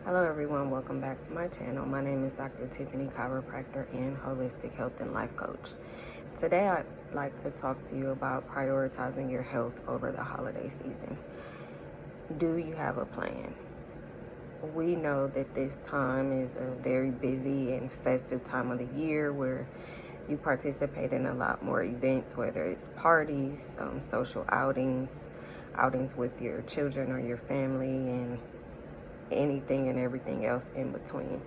Hello everyone, welcome back to my channel. My name is Dr. Tiffany, chiropractor and holistic health and life coach. Today I'd like to talk to you about prioritizing your health over the holiday season. Do you have a plan? We know that this time is a very busy and festive time of the year where you participate in a lot more events, whether it's parties, social outings with your children or your family, and anything and everything else in between.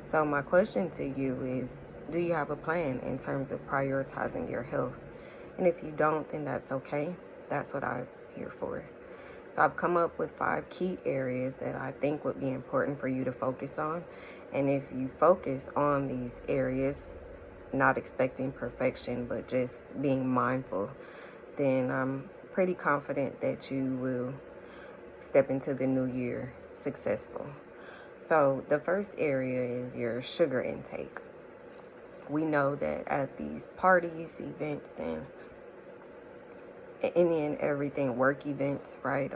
So my question to you is, do you have a plan in terms of prioritizing your health? And if you don't, then that's okay. That's what I'm here for. So I've come up with 5 key areas that I think would be important for you to focus on. And if you focus on these areas, not expecting perfection, but just being mindful, then I'm pretty confident that you will step into the new year successful. So the first area is your sugar intake. We know that at these parties, events, and any and everything, work events, right?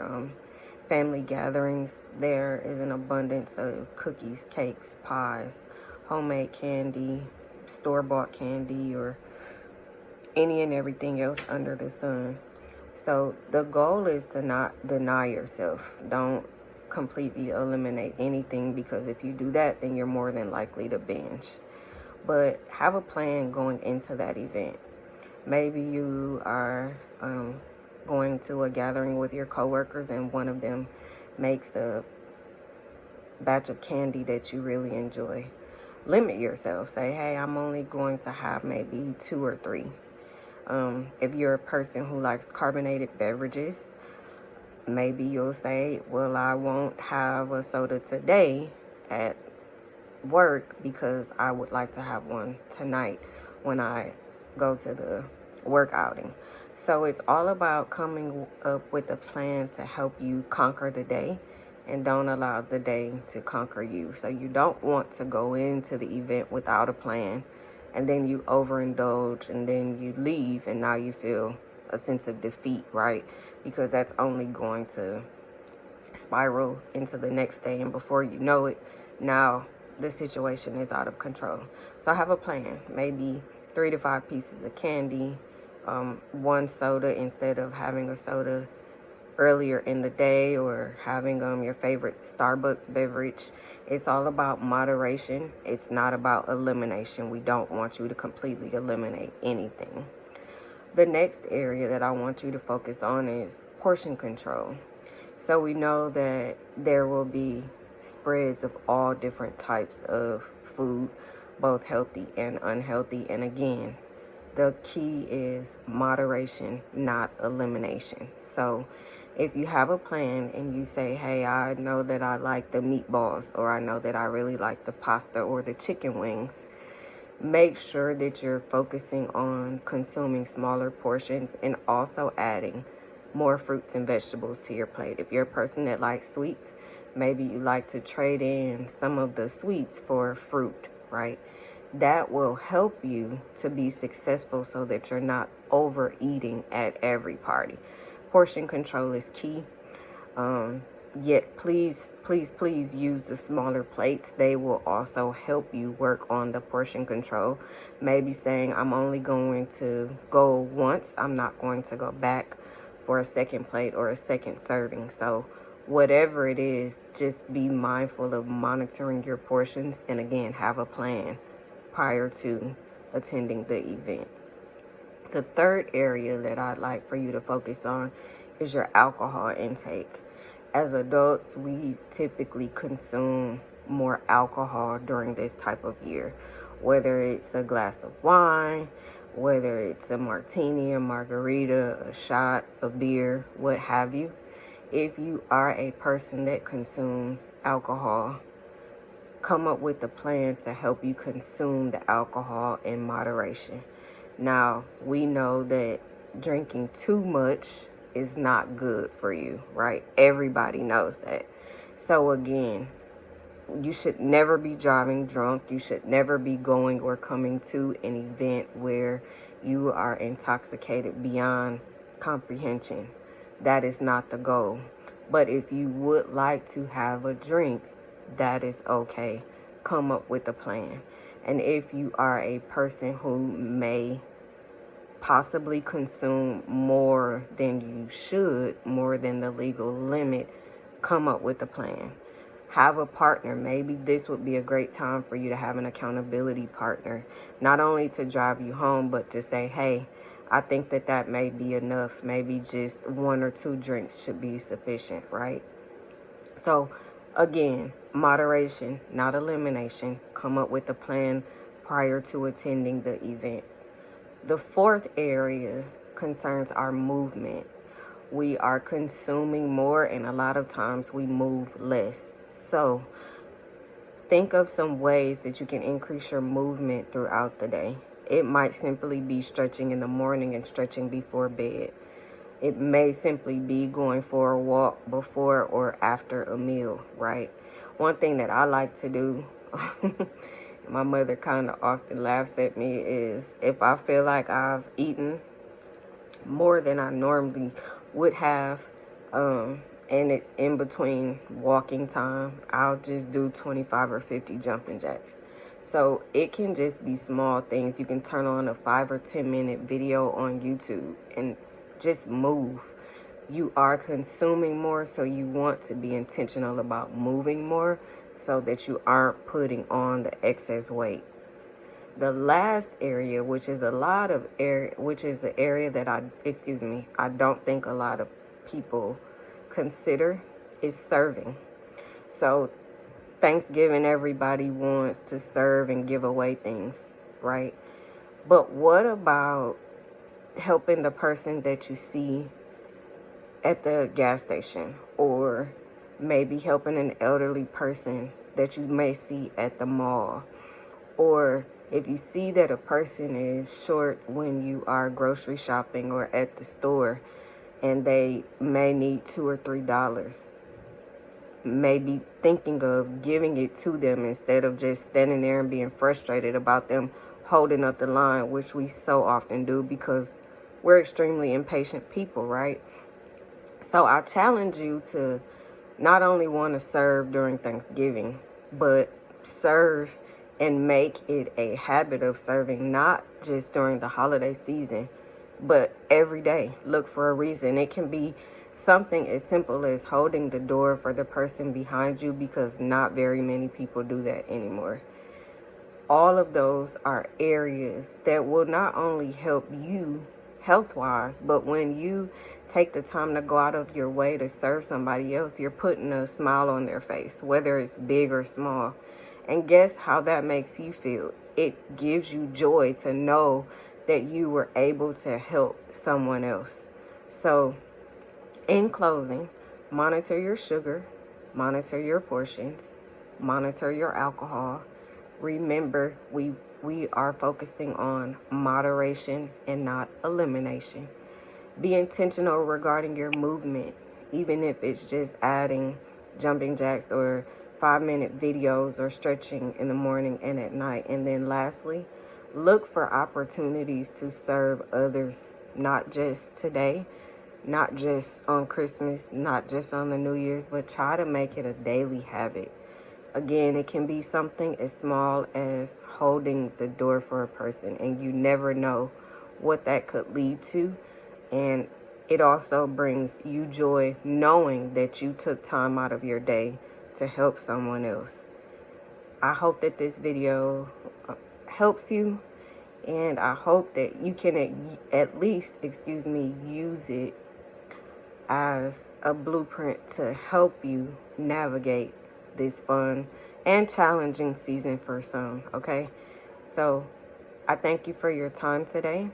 Family gatherings, there is an abundance of cookies, cakes, pies, homemade candy, store-bought candy, or any and everything else under the sun. So the goal is to not deny yourself. Don't completely eliminate anything, because if you do that, then you're more than likely to binge. But have a plan going into that event. Maybe you are going to a gathering with your coworkers and one of them makes a batch of candy that you really enjoy. Limit yourself. Say, hey, I'm only going to have maybe 2 or 3. If you're a person who likes carbonated beverages, maybe you'll say, well, I won't have a soda today at work because I would like to have one tonight when I go to the work outing. So it's all about coming up with a plan to help you conquer the day, and don't allow the day to conquer you. So you don't want to go into the event without a plan, and then you overindulge, and then you leave, and now you feel a sense of defeat, right? Because that's only going to spiral into the next day, and before you know it, now the situation is out of control. So have a plan. Maybe 3 to 5 pieces of candy, 1 soda instead of having a soda earlier in the day, or having your favorite Starbucks beverage. It's all about moderation. It's not about elimination. We don't want you to completely eliminate anything. The next area that I want you to focus on is portion control. So we know that there will be spreads of all different types of food, both healthy and unhealthy. And again, the key is moderation, not elimination. So if you have a plan and you say, hey, I know that I like the meatballs, or I know that I really like the pasta or the chicken wings, make sure that you're focusing on consuming smaller portions and also adding more fruits and vegetables to your plate. If you're a person that likes sweets, maybe you like to trade in some of the sweets for fruit, right? That will help you to be successful so that you're not overeating at every party. Portion control is key. Yet please use the smaller plates. They will also help you work on the portion control. Maybe saying, I'm only going to go once. I'm not going to go back for a second plate or a second serving. So whatever it is, just be mindful of monitoring your portions, and again, have a plan prior to attending the event. The third area that I'd like for you to focus on is your alcohol intake. As adults, we typically consume more alcohol during this type of year, whether it's a glass of wine, whether it's a martini, a margarita, a shot, a beer, what have you. If you are a person that consumes alcohol, come up with a plan to help you consume the alcohol in moderation. Now, we know that drinking too much is not good for you, right? Everybody knows that. So again, you should never be driving drunk. You should never be going or coming to an event where you are intoxicated beyond comprehension. That is not the goal. But if you would like to have a drink, that is okay. Come up with a plan. And if you are a person who may possibly consume more than you should, more than the legal limit, come up with a plan. Have a partner. Maybe this would be a great time for you to have an accountability partner, not only to drive you home, but to say, hey, I think that may be enough. Maybe just 1 or 2 drinks should be sufficient, right? So again, moderation, not elimination. Come up with a plan prior to attending the event. The 4th area concerns our movement. We are consuming more, and a lot of times we move less. So think of some ways that you can increase your movement throughout the day. It might simply be stretching in the morning and stretching before bed. It may simply be going for a walk before or after a meal, right? One thing that I like to do, my mother kind of often laughs at me, is if I feel like I've eaten more than I normally would have, and it's in between walking time, I'll just do 25 or 50 jumping jacks. So it can just be small things. You can turn on a 5 or 10 minute video on YouTube and just move. You are consuming more, so you want to be intentional about moving more so that you aren't putting on the excess weight. The last area, which is the area that I don't think a lot of people consider, is serving. So Thanksgiving, everybody wants to serve and give away things, right? But what about helping the person that you see at the gas station, or maybe helping an elderly person that you may see at the mall? Or if you see that a person is short when you are grocery shopping or at the store and they may need $2 or $3, maybe thinking of giving it to them instead of just standing there and being frustrated about them holding up the line, which we so often do because we're extremely impatient people, right? So I challenge you to not only want to serve during Thanksgiving, but serve and make it a habit of serving, not just during the holiday season, but every day. Look for a reason. It can be something as simple as holding the door for the person behind you, because not very many people do that anymore. All of those are areas that will not only help you health-wise, but when you take the time to go out of your way to serve somebody else, you're putting a smile on their face, whether it's big or small. And guess how that makes you feel? It gives you joy to know that you were able to help someone else. So in closing, monitor your sugar, monitor your portions, monitor your alcohol. Remember, we are focusing on moderation and not elimination. Be intentional regarding your movement, even if it's just adding jumping jacks or 5-minute videos or stretching in the morning and at night. And then lastly, look for opportunities to serve others, not just today, not just on Christmas, not just on the New Year's, but try to make it a daily habit. Again, it can be something as small as holding the door for a person, and you never know what that could lead to. And it also brings you joy knowing that you took time out of your day to help someone else. I hope that this video helps you, and I hope that you can at least, use it as a blueprint to help you navigate this fun and challenging season for some, okay? So I thank you for your time today,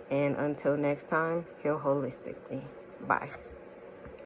and until next time, heal holistically. Bye.